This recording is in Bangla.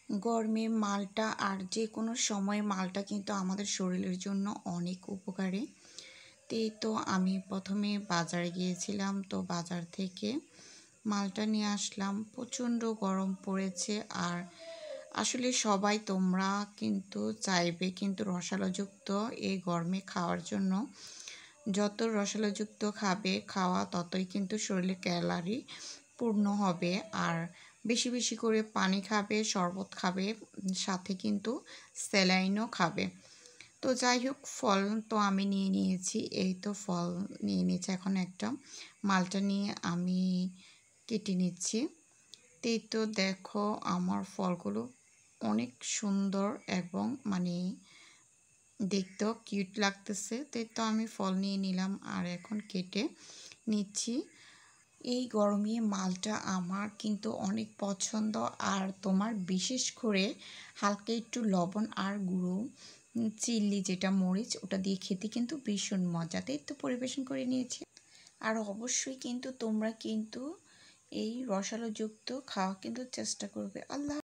গরমে মালটা আর যে কোনো সময় মালটা কিন্তু আমাদের শরীরের জন্য অনেক উপকারী। তো আমি প্রথমে বাজারে গিয়েছিলাম, তো বাজার থেকে মালটা নিয়ে আসলাম। প্রচণ্ড গরম পড়েছে, আর আসলে সবাই তোমরা কিন্তু চাইবে কিন্তু রসালোযুক্ত এই গরমে খাওয়ার জন্য। যত রসালোযুক্ত খাওয়া ততই কিন্তু শরীরে ক্যালারি পূর্ণ হবে, আর বেশি বেশি করে পানি খাবে, শরবত খাবে, সাথে কিন্তু স্যালাইনও খাবে। তো যাই হোক, ফল তো আমি নিয়ে নিয়েছি, এই তো ফল নিয়ে নিয়েছি। এখন একটা মালটা নিয়ে আমি কেটে নিচ্ছি। এই তো দেখো, আমার ফলগুলো অনেক সুন্দর এবং দেখতেও কিউট লাগতেছে। তো আমি ফল নিয়ে নিলাম আর এখন কেটে নিচ্ছি। এই গরমে মালটা আমার কিন্তু অনেক পছন্দ, আর তোমার বিশেষ করে হালকা একটু লবণ আর গুঁড়ো চিল্লি, যেটা মরিচ, ওটা দিয়ে খেতে কিন্তু ভীষণ মজাতে তো পরিবেশন করে নিয়েছি। আর অবশ্যই কিন্তু তোমরা কিন্তু এই রসালোযুক্ত খাওয়া কিন্তু চেষ্টা করবে। আল্লাহ।